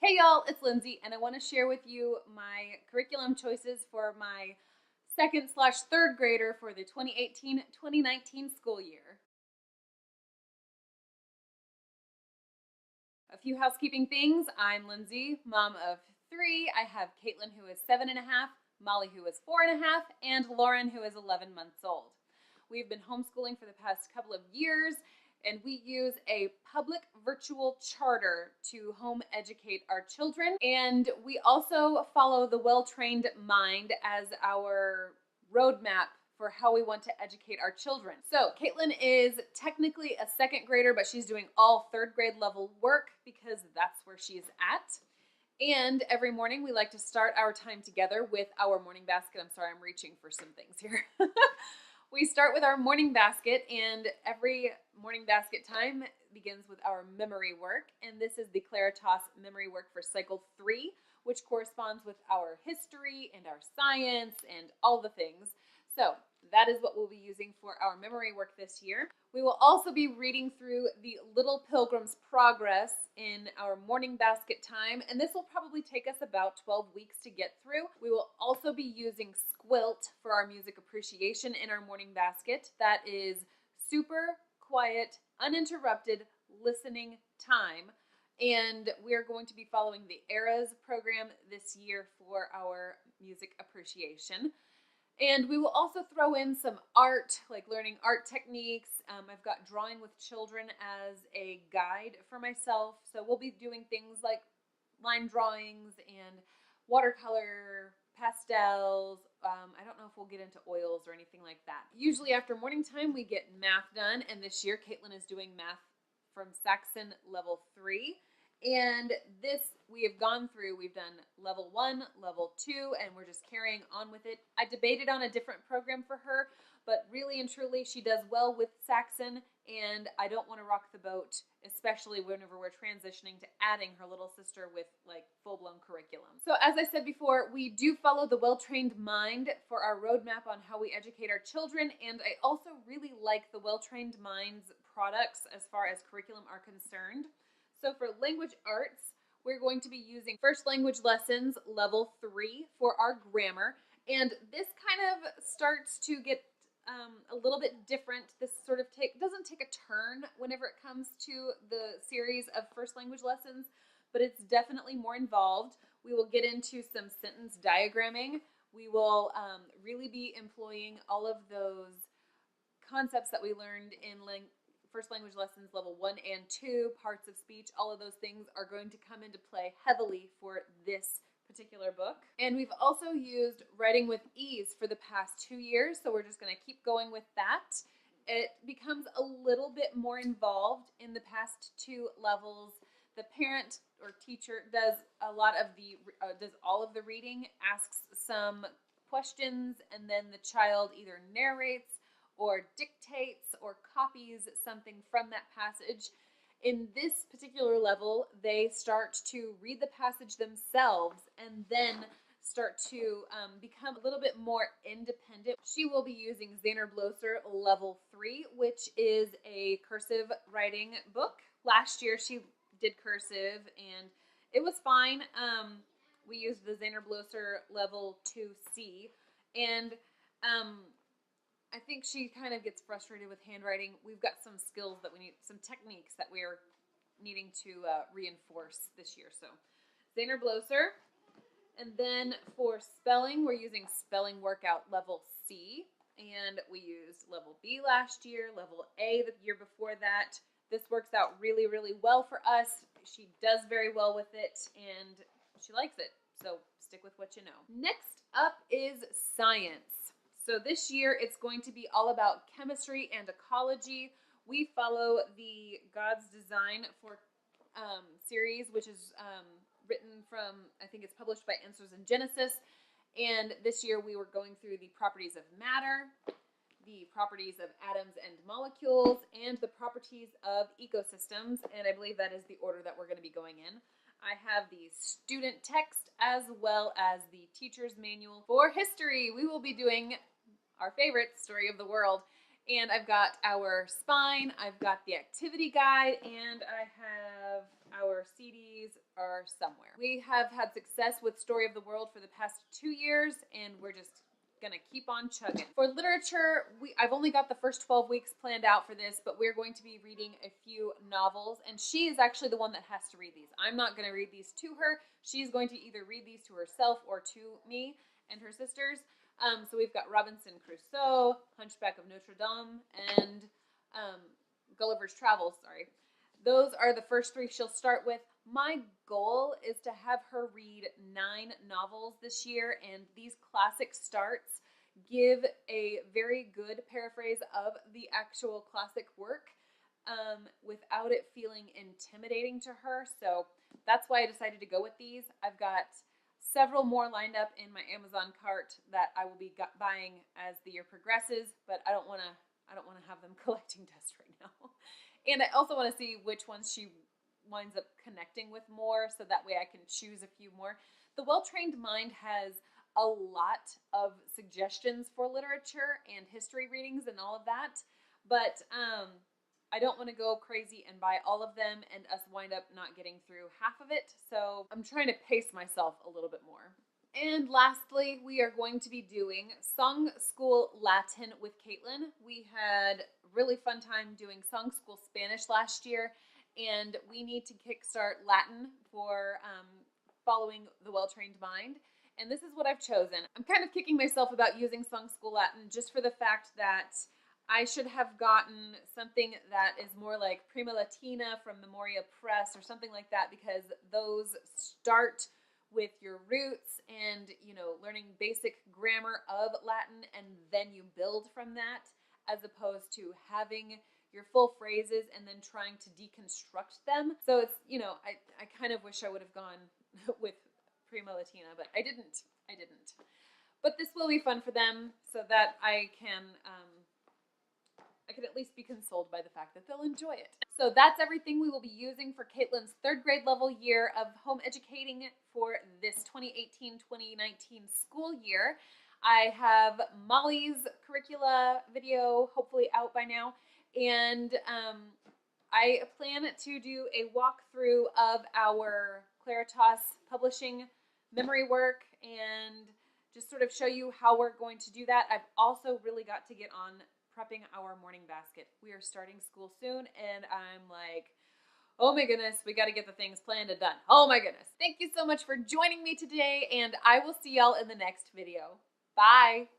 Hey y'all, it's Lindsay, and I want to share with you my curriculum choices for my second/third grader for the 2018-2019 school year. A few housekeeping things. I'm Lindsay, mom of 3. I have Caitlin, who is 7.5, Molly, who is 4.5, and Lauren, who is 11 months old. We've been homeschooling for the past couple of years, and we use a public virtual charter to home educate our children. And we also follow the well-trained mind as our roadmap for how we want to educate our children. So Caitlin is technically a second grader, but she's doing all third grade level work because that's where she's at. And every morning we like to start our time together with our morning basket. I'm sorry, I'm reaching for some things here. We start with our morning basket, and every morning basket time begins with our memory work. And this is the Claritas memory work for cycle 3, which corresponds with our history and our science and all the things. So that is what we'll be using for our memory work this year. We will also be reading through the Little Pilgrim's Progress in our morning basket time, and this will probably take us about 12 weeks to get through. We will also be using Squilt for our music appreciation in our morning basket. That is super quiet, uninterrupted listening time, and we're going to be following the ERAS program this year for our music appreciation. And we will also throw in some art, like learning art techniques. I've got drawing with children as a guide for myself. So we'll be doing things like line drawings and watercolor, pastels. I don't know if we'll get into oils or anything like that. Usually after morning time, we get math done. And this year, Caitlin is doing math from Saxon level 3. And this we have gone through. We've done level 1, level 2, and we're just carrying on with it. I debated on a different program for her, but really and truly she does well with Saxon, and I don't want to rock the boat, especially whenever we're transitioning to adding her little sister with like full-blown curriculum. So as I said before, we do follow the well-trained mind for our roadmap on how we educate our children, and I also really like the well-trained mind's products as far as curriculum are concerned. So for language arts, we're going to be using First Language Lessons Level 3 for our grammar. And this kind of starts to get a little bit different. This sort of doesn't take a turn whenever it comes to the series of First Language Lessons, but it's definitely more involved. We will get into some sentence diagramming. We will really be employing all of those concepts that we learned in First Language Lessons Level 1 and 2, parts of speech, all of those things are going to come into play heavily for this particular book. And we've also used Writing with Ease for the past 2 years, so we're just going to keep going with that. It becomes a little bit more involved in the past 2 levels. The parent or teacher does does all of the reading, asks some questions, and then the child either narrates or dictates or copies something from that passage. In this particular level, they start to read the passage themselves and then start to become a little bit more independent. She will be using zaner-bloser Level 3, which is a cursive writing book. Last year she did cursive and it was fine. We used the zaner-bloser Level 2C, and I think she kind of gets frustrated with handwriting. We've got some skills that we need, some techniques that we are needing to reinforce this year. So zaner-bloser. And then for spelling, we're using Spelling Workout Level C. And we used Level B last year, Level A the year before that. This works out really, really well for us. She does very well with it, and she likes it. So stick with what you know. Next up is science. So this year it's going to be all about chemistry and ecology. We follow the God's Design for series, which is written from, I think it's published by Answers in Genesis. And this year we were going through the properties of matter, the properties of atoms and molecules, and the properties of ecosystems. And I believe that is the order that we're going to be going in. I have the student text as well as the teacher's manual. For history, we will be doing our favorite, Story of the World. And I've got our spine, I've got the activity guide, and I have our CDs are somewhere. We have had success with Story of the World for the past 2 years, and we're just gonna keep on chugging. For literature, I've only got the first 12 weeks planned out for this, but we're going to be reading a few novels, and she is actually the one that has to read these. I'm not gonna read these to her. She's going to either read these to herself or to me and her sisters. So we've got Robinson Crusoe, Hunchback of Notre Dame, and Gulliver's Travels, sorry. Those are the first 3 she'll start with. My goal is to have her read 9 novels this year, and these classic starts give a very good paraphrase of the actual classic work without it feeling intimidating to her. So that's why I decided to go with these. I've got several more lined up in my Amazon cart that I will be buying as the year progresses, but I don't want to have them collecting dust right now. And I also want to see which ones she winds up connecting with more, so that way I can choose a few more. The Well-Trained Mind has a lot of suggestions for literature and history readings and all of that, but I don't want to go crazy and buy all of them and us wind up not getting through half of it, so I'm trying to pace myself a little bit more. And lastly, we are going to be doing Song School Latin with Caitlin. We had a really fun time doing Song School Spanish last year, and we need to kickstart Latin for following the Well-Trained Mind. And this is what I've chosen. I'm kind of kicking myself about using Song School Latin just for the fact that I should have gotten something that is more like Prima Latina from Memoria Press or something like that, because those start with your roots and, you know, learning basic grammar of Latin, and then you build from that, as opposed to having your full phrases and then trying to deconstruct them. So it's, you know, I kind of wish I would have gone with Prima Latina, but I didn't. But this will be fun for them, so that I can at least be consoled by the fact that they'll enjoy it. So that's everything we will be using for Caitlin's 3rd grade level year of home educating for this 2018-2019 school year. I have Molly's curricula video hopefully out by now, and I plan to do a walkthrough of our Claritas Publishing memory work and just sort of show you how we're going to do that. I've also really got to get on prepping our morning basket. We are starting school soon, and I'm like, oh my goodness, we got to get the things planned and done. Oh my goodness. Thank you so much for joining me today, and I will see y'all in the next video. Bye.